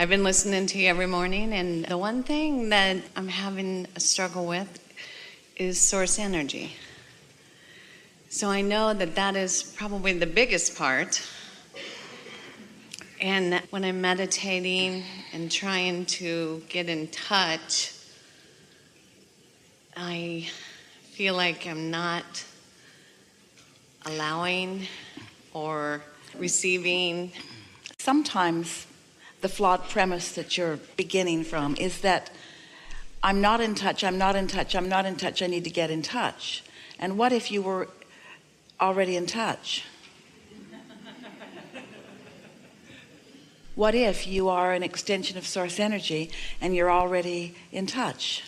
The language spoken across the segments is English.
I've been listening to you every morning, and the one thing that I'm having a struggle with is source energy. So I know that that is probably the biggest part. And when I'm meditating and trying to get in touch, I feel like I'm not allowing or receiving. Sometimes the flawed premise that you're beginning from is that I'm not in touch, I'm not in touch, I'm not in touch, I need to get in touch. And what if you were already in touch? What if you are an extension of source energy and you're already in touch?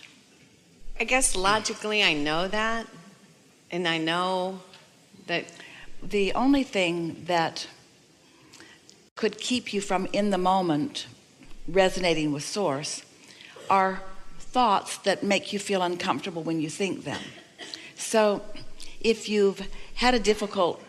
I guess logically I know that, and I know that the only thing that could keep you from in the moment resonating with source are thoughts that make you feel uncomfortable when you think them. So if you've had a difficult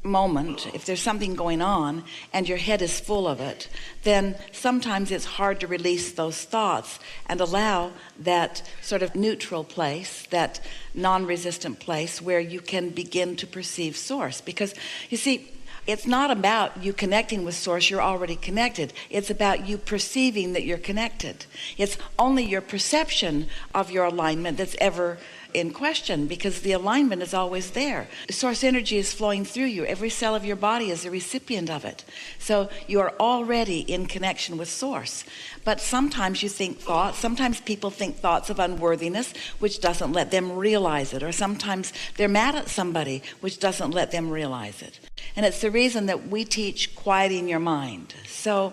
moment, if there's something going on and your head is full of it, then sometimes it's hard to release those thoughts and allow that sort of neutral place, that non-resistant place where you can begin to perceive source. Because you see, it's not about you connecting with source, you're already connected. It's about you perceiving that you're connected. It's only your perception of your alignment that's ever in question, because the alignment is always there. Source energy is flowing through you. Every cell of your body is a recipient of it. So you are already in connection with source. But sometimes you think thoughts, sometimes people think thoughts of unworthiness, which doesn't let them realize it. Or sometimes they're mad at somebody, which doesn't let them realize it. And it's the reason that we teach quieting your mind. So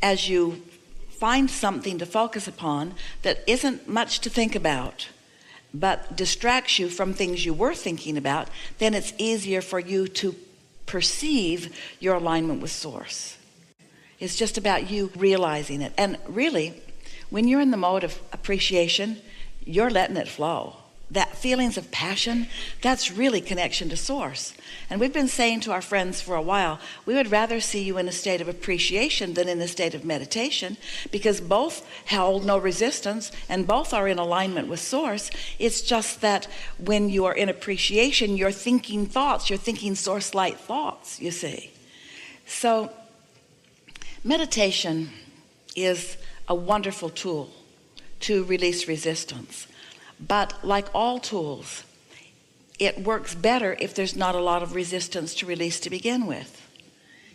as you find something to focus upon that isn't much to think about, but distracts you from things you were thinking about, then it's easier for you to perceive your alignment with source. It's just about you realizing it. And really, when you're in the mode of appreciation, you're letting it flow. That feelings of passion, that's really connection to source. And we've been saying to our friends for a while, we would rather see you in a state of appreciation than in a state of meditation, because both hold no resistance and both are in alignment with source. It's just that when you are in appreciation, you're thinking thoughts, you're thinking source-light thoughts, you see. So meditation is a wonderful tool to release resistance. But like all tools, it works better if there's not a lot of resistance to release to begin with.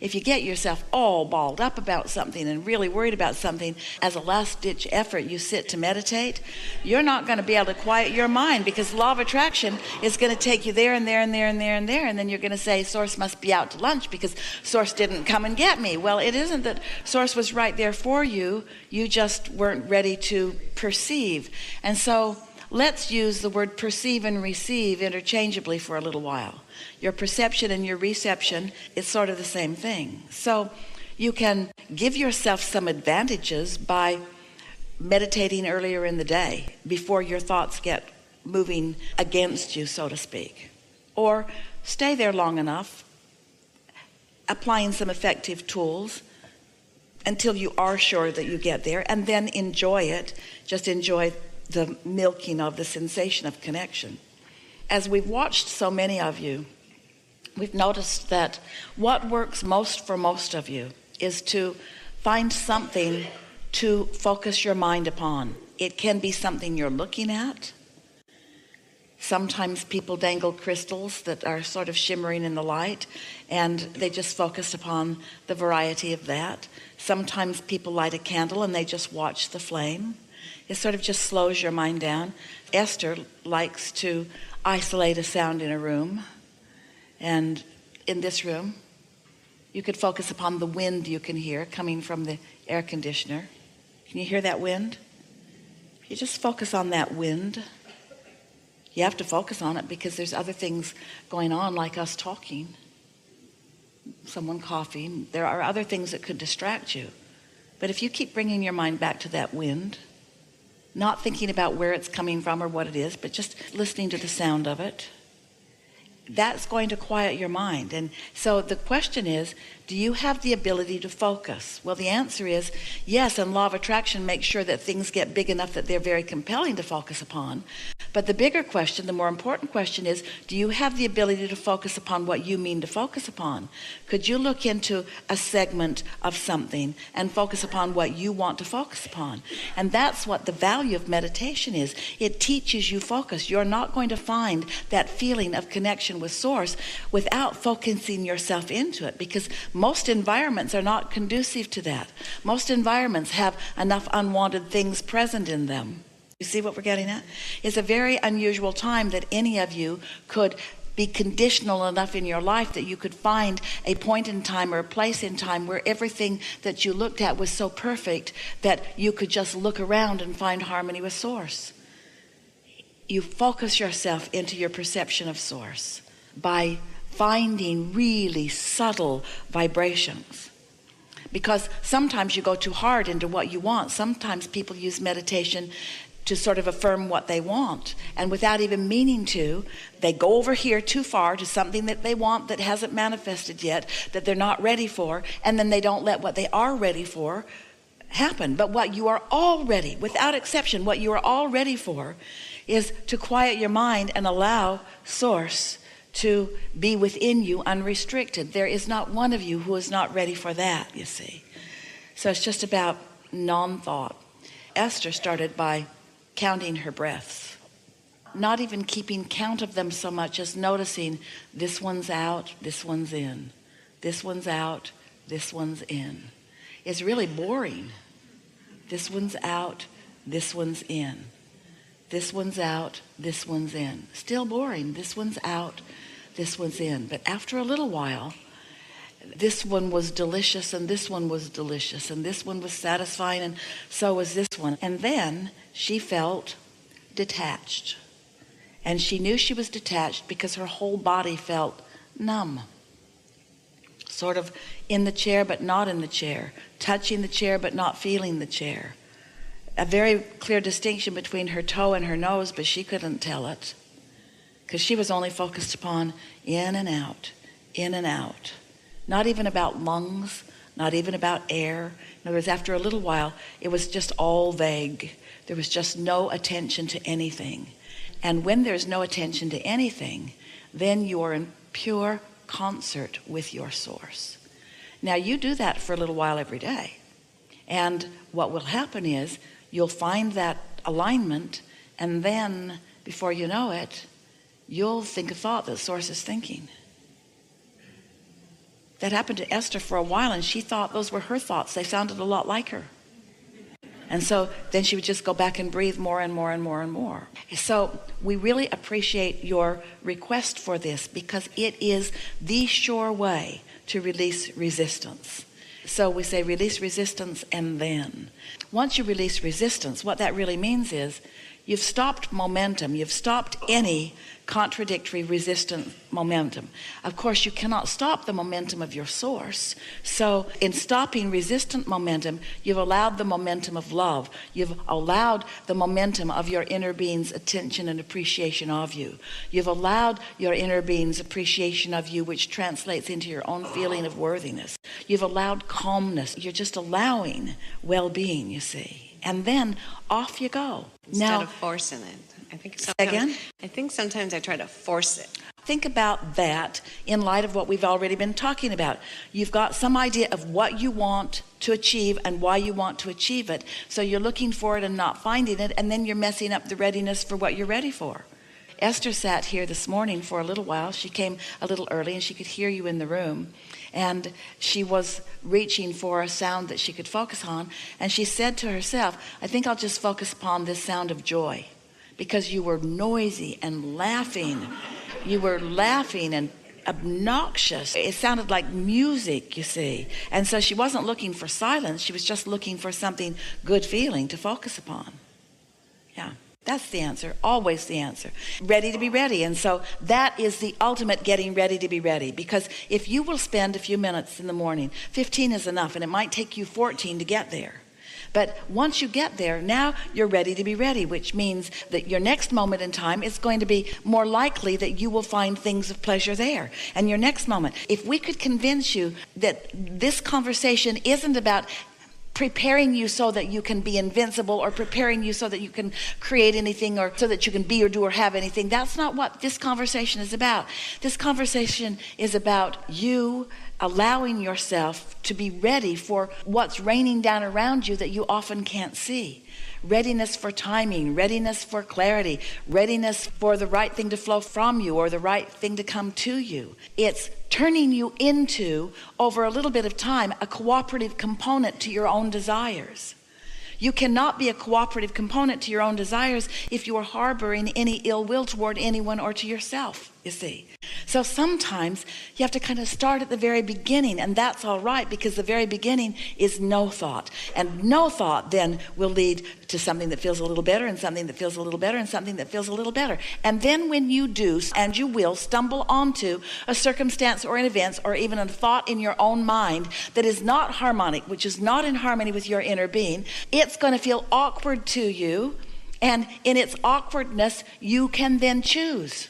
If you get yourself all balled up about something and really worried about something, as a last-ditch effort you sit to meditate, you're not going to be able to quiet your mind, because law of attraction is going to take you there and there and there and there and there, and then you're going to say, source must be out to lunch because source didn't come and get me. Well, it isn't that source was right there for you. You just weren't ready to perceive. And so let's use the word perceive and receive interchangeably for a little while. Your perception and your reception is sort of the same thing. So you can give yourself some advantages by meditating earlier in the day before your thoughts get moving against you, so to speak. Or stay there long enough, applying some effective tools until you are sure that you get there, and then enjoy it. Just enjoy the milking of the sensation of connection. As we've watched so many of you, we've noticed that what works most for most of you is to find something to focus your mind upon. It can be something you're looking at. Sometimes people dangle crystals that are sort of shimmering in the light, and they just focus upon the variety of that. Sometimes people light a candle and they just watch the flame. It sort of just slows your mind down. Esther likes to isolate a sound in a room. And in this room, you could focus upon the wind you can hear coming from the air conditioner. Can you hear that wind? You just focus on that wind. You have to focus on it because there's other things going on, like us talking, someone coughing. There are other things that could distract you. But if you keep bringing your mind back to that wind, not thinking about where it's coming from or what it is, but just listening to the sound of it, that's going to quiet your mind. And so the question is, do you have the ability to focus? Well, the answer is yes, and law of attraction makes sure that things get big enough that they're very compelling to focus upon. But the bigger question, the more important question is, do you have the ability to focus upon what you mean to focus upon? Could you look into a segment of something and focus upon what you want to focus upon? And that's what the value of meditation is. It teaches you focus. You're not going to find that feeling of connection with Source without focusing yourself into it, because most environments are not conducive to that. Most environments have enough unwanted things present in them. You see what we're getting at? It's a very unusual time that any of you could be conditional enough in your life that you could find a point in time or a place in time where everything that you looked at was so perfect that you could just look around and find harmony with Source. You focus yourself into your perception of Source by finding really subtle vibrations. Because sometimes you go too hard into what you want. Sometimes people use meditation to sort of affirm what they want, and without even meaning to, they go over here too far to something that they want that hasn't manifested yet, that they're not ready for, and then they don't let what they are ready for happen. But what you are all ready, without exception, what you are all ready for is to quiet your mind and allow Source to be within you unrestricted. There is not one of you who is not ready for that, you see. So it's just about non-thought. Esther started by counting her breaths, not even keeping count of them so much as noticing this one's out, this one's in, this one's out, this one's in. It's really boring. This one's out, this one's in. This one's out, this one's in. Still boring. This one's out, this one's in. But after a little while, this one was delicious, and this one was delicious, and this one was satisfying, and so was this one. And then she felt detached. And she knew she was detached because her whole body felt numb. Sort of in the chair but not in the chair. Touching the chair but not feeling the chair. A very clear distinction between her toe and her nose, but she couldn't tell it. Because she was only focused upon in and out, in and out. Not even about lungs, not even about air. In other words, after a little while, it was just all vague. There was just no attention to anything. And when there's no attention to anything, then you are in pure concert with your Source. Now, you do that for a little while every day. And what will happen is you'll find that alignment, and then, before you know it, you'll think a thought that Source is thinking. That happened to Esther for a while, and she thought those were her thoughts. They sounded a lot like her. And so then she would just go back and breathe more and more and more and more. So we really appreciate your request for this, because it is the sure way to release resistance. So we say release resistance, and then once you release resistance, what that really means is you've stopped momentum. You've stopped any contradictory, resistant momentum. Of course, you cannot stop the momentum of your Source. So in stopping resistant momentum, you've allowed the momentum of love. You've allowed the momentum of your inner being's attention and appreciation of you. You've allowed your inner being's appreciation of you, which translates into your own feeling of worthiness. You've allowed calmness. You're just allowing well-being, you see. And then off you go. Instead of forcing it. I think sometimes I try to force it. Think about that in light of what we've already been talking about. You've got some idea of what you want to achieve and why you want to achieve it. So you're looking for it and not finding it, and then you're messing up the readiness for what you're ready for. Esther sat here this morning for a little while. She came a little early, and she could hear you in the room. And she was reaching for a sound that she could focus on. And she said to herself, I think I'll just focus upon this sound of joy. Because you were noisy and laughing. You were laughing and obnoxious. It sounded like music, you see. And so she wasn't looking for silence. She was just looking for something good feeling to focus upon. Yeah, that's the answer. Always the answer. Ready to be ready. And so that is the ultimate getting ready to be ready. Because if you will spend a few minutes in the morning, 15 is enough, and it might take you 14 to get there. But once you get there, now you're ready to be ready, which means that your next moment in time is going to be more likely that you will find things of pleasure there. And your next moment, if we could convince you that this conversation isn't about preparing you so that you can be invincible, or preparing you so that you can create anything, or so that you can be or do or have anything, that's not what this conversation is about. This conversation is about you allowing yourself to be ready for what's raining down around you that you often can't see. Readiness for timing, readiness for clarity, readiness for the right thing to flow from you or the right thing to come to you. It's turning you into, over a little bit of time, a cooperative component to your own desires. You cannot be a cooperative component to your own desires if you are harboring any ill will toward anyone or to yourself, you see. So sometimes you have to kind of start at the very beginning, and that's all right, because the very beginning is no thought. And no thought then will lead to something that feels a little better, and something that feels a little better, and something that feels a little better. And then when you do, and you will, stumble onto a circumstance or an event or even a thought in your own mind that is not harmonic, which is not in harmony with your inner being, it's going to feel awkward to you. And in its awkwardness, you can then choose.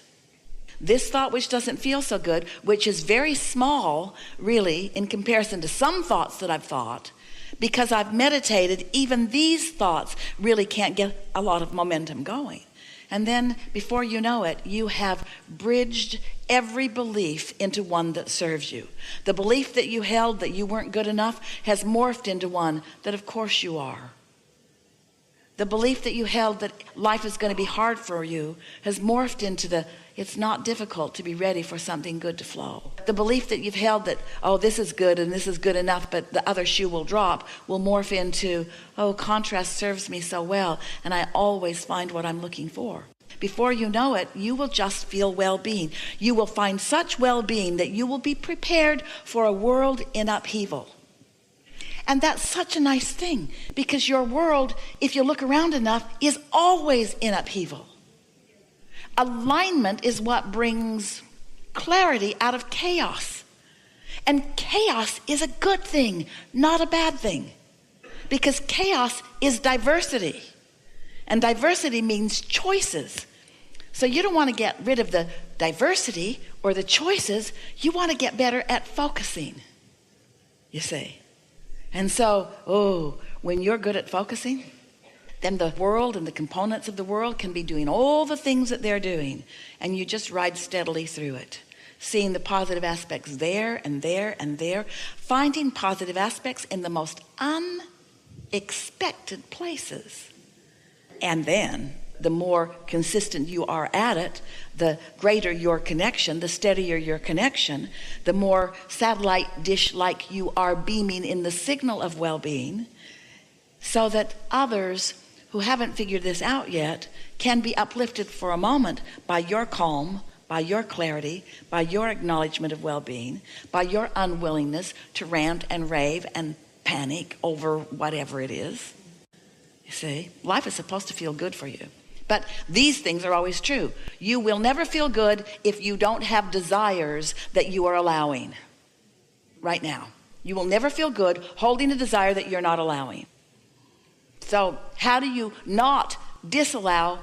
This thought which doesn't feel so good, which is very small, really, in comparison to some thoughts that I've thought, because I've meditated, even these thoughts really can't get a lot of momentum going. And then, before you know it, you have bridged every belief into one that serves you. The belief that you held that you weren't good enough has morphed into one that, of course, you are. The belief that you held that life is going to be hard for you has morphed into it's not difficult to be ready for something good to flow. The belief that you've held that, oh, this is good and this is good enough, but the other shoe will drop, will morph into, oh, contrast serves me so well, and I always find what I'm looking for. Before you know it, you will just feel well-being. You will find such well-being that you will be prepared for a world in upheaval. And that's such a nice thing, because your world, if you look around enough, is always in upheaval. Alignment is what brings clarity out of chaos. And chaos is a good thing, not a bad thing. Because chaos is diversity. And diversity means choices. So you don't want to get rid of the diversity or the choices. You want to get better at focusing, you see. And so, when you're good at focusing, then the world and the components of the world can be doing all the things that they're doing. And you just ride steadily through it, seeing the positive aspects there and there and there, finding positive aspects in the most unexpected places. And then, the more consistent you are at it, the greater your connection, the steadier your connection, the more satellite dish-like you are beaming in the signal of well-being, so that others who haven't figured this out yet can be uplifted for a moment by your calm, by your clarity, by your acknowledgement of well-being, by your unwillingness to rant and rave and panic over whatever it is. You see, life is supposed to feel good for you. But these things are always true. You will never feel good if you don't have desires that you are allowing right now. You will never feel good holding a desire that you're not allowing. So how do you not disallow?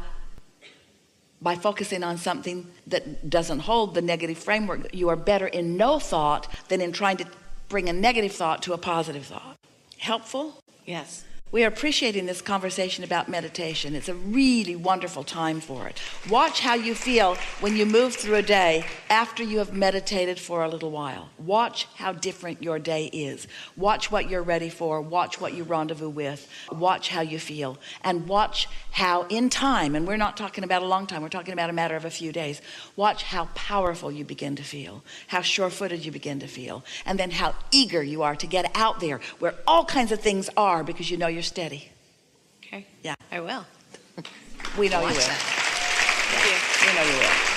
By focusing on something that doesn't hold the negative framework. You are better in no thought than in trying to bring a negative thought to a positive thought. Helpful? Yes. We are appreciating this conversation about meditation. It's a really wonderful time for it. Watch how you feel when you move through a day after you have meditated for a little while. Watch how different your day is. Watch what you're ready for. Watch what you rendezvous with. Watch how you feel. And watch how in time, and we're not talking about a long time, we're talking about a matter of a few days. Watch how powerful you begin to feel. How sure-footed you begin to feel. And then how eager you are to get out there where all kinds of things are, because you know you're steady. Okay. Yeah. I will. We know you will. Watch that. Thank you. We know you will.